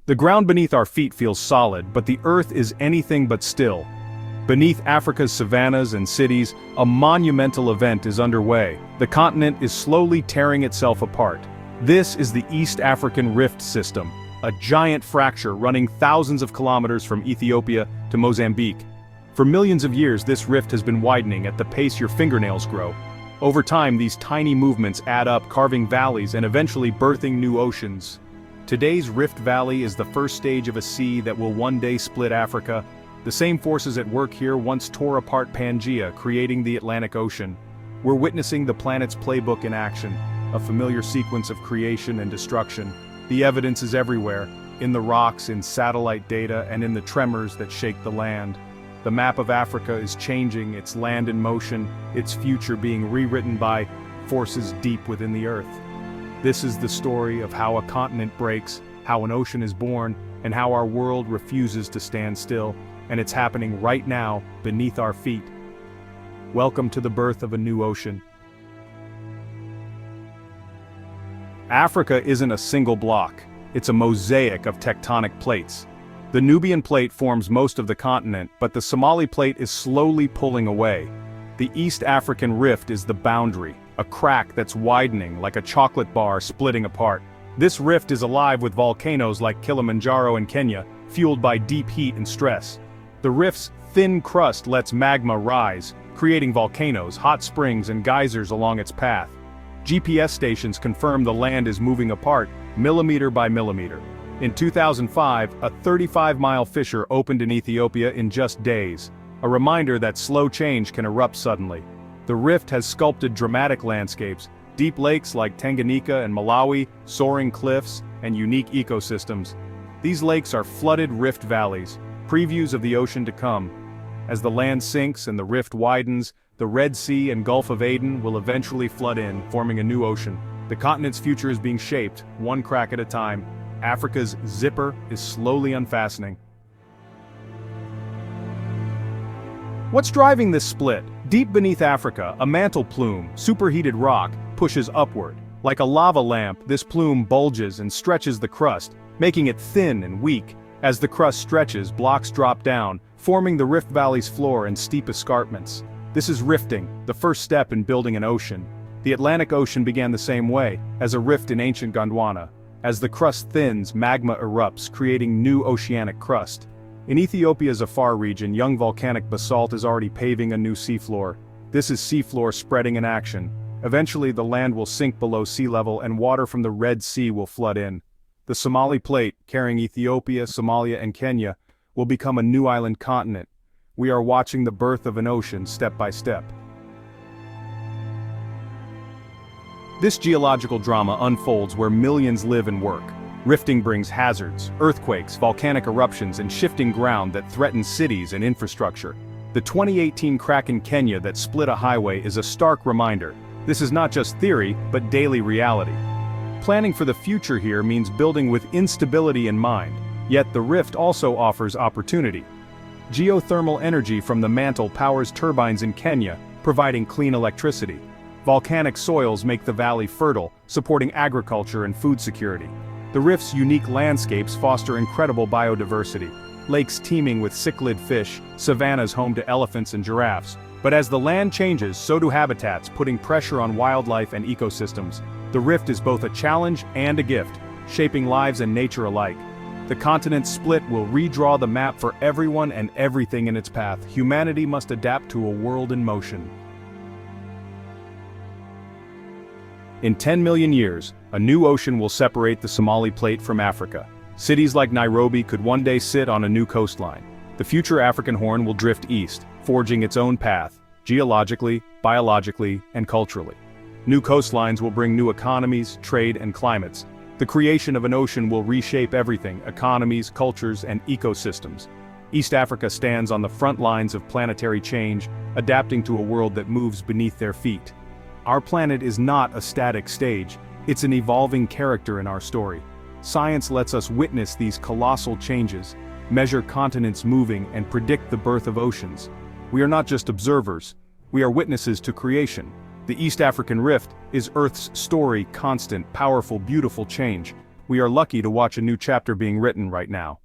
The ground beneath our feet feels solid, but the earth is anything but still. Beneath Africa's savannas and cities, a monumental event is underway. The continent is slowly tearing itself apart. This is the East African Rift System, a giant fracture running thousands of kilometers from Ethiopia to Mozambique. For millions of years, this rift has been widening at the pace your fingernails grow. Over time, these tiny movements add up, carving valleys and eventually birthing new oceans. Today's Rift Valley is the first stage of a sea that will one day split Africa. The same forces at work here once tore apart Pangaea, creating the Atlantic Ocean. We're witnessing the planet's playbook in action, a familiar sequence of creation and destruction. The evidence is everywhere, in the rocks, in satellite data, and in the tremors that shake the land. The map of Africa is changing, its land in motion, its future being rewritten by forces deep within the earth. This is the story of how a continent breaks, how an ocean is born, and how our world refuses to stand still, and it's happening right now, beneath our feet. Welcome to the birth of a new ocean. Africa isn't a single block, it's a mosaic of tectonic plates. The Nubian plate forms most of the continent, but the Somali plate is slowly pulling away. The East African Rift is the boundary, a crack that's widening like a chocolate bar splitting apart. This rift is alive with volcanoes like Kilimanjaro in Kenya, fueled by deep heat and stress. The rift's thin crust lets magma rise, creating volcanoes, hot springs, and geysers along its path. GPS stations confirm the land is moving apart, millimeter by millimeter. In 2005, a 35-mile fissure opened in Ethiopia in just days, a reminder that slow change can erupt suddenly. The rift has sculpted dramatic landscapes, deep lakes like Tanganyika and Malawi, soaring cliffs, and unique ecosystems. These lakes are flooded rift valleys, previews of the ocean to come. As the land sinks and the rift widens, the Red Sea and Gulf of Aden will eventually flood in, forming a new ocean. The continent's future is being shaped, one crack at a time. Africa's zipper is slowly unfastening. What's driving this split? Deep beneath Africa, a mantle plume, superheated rock, pushes upward. Like a lava lamp, this plume bulges and stretches the crust, making it thin and weak. As the crust stretches, blocks drop down, forming the Rift Valley's floor and steep escarpments. This is rifting, the first step in building an ocean. The Atlantic Ocean began the same way, as a rift in ancient Gondwana. As the crust thins, magma erupts, creating new oceanic crust. In Ethiopia's Afar region, young volcanic basalt is already paving a new seafloor. This is seafloor spreading in action. Eventually the land will sink below sea level and water from the Red Sea will flood in. The Somali plate, carrying Ethiopia, Somalia, and Kenya, will become a new island continent. We are watching the birth of an ocean step by step. This geological drama unfolds where millions live and work. Rifting brings hazards, earthquakes, volcanic eruptions, and shifting ground that threaten cities and infrastructure. The 2018 crack in Kenya that split a highway is a stark reminder. This is not just theory, but daily reality. Planning for the future here means building with instability in mind, yet the rift also offers opportunity. Geothermal energy from the mantle powers turbines in Kenya, providing clean electricity. Volcanic soils make the valley fertile, supporting agriculture and food security. The rift's unique landscapes foster incredible biodiversity. Lakes teeming with cichlid fish, savannas home to elephants and giraffes. But as the land changes, so do habitats, putting pressure on wildlife and ecosystems. The rift is both a challenge and a gift, shaping lives and nature alike. The continent's split will redraw the map for everyone and everything in its path. Humanity must adapt to a world in motion. In 10 million years, a new ocean will separate the Somali plate from Africa. Cities like Nairobi could one day sit on a new coastline. The future African Horn will drift east, forging its own path, geologically, biologically, and culturally. New coastlines will bring new economies, trade, and climates. The creation of an ocean will reshape everything: economies, cultures, and ecosystems. East Africa stands on the front lines of planetary change, adapting to a world that moves beneath their feet. Our planet is not a static stage, it's an evolving character in our story. Science lets us witness these colossal changes, measure continents moving, and predict the birth of oceans. We are not just observers, we are witnesses to creation. The East African Rift is Earth's story: constant, powerful, beautiful change. we are lucky to watch a new chapter being written right now.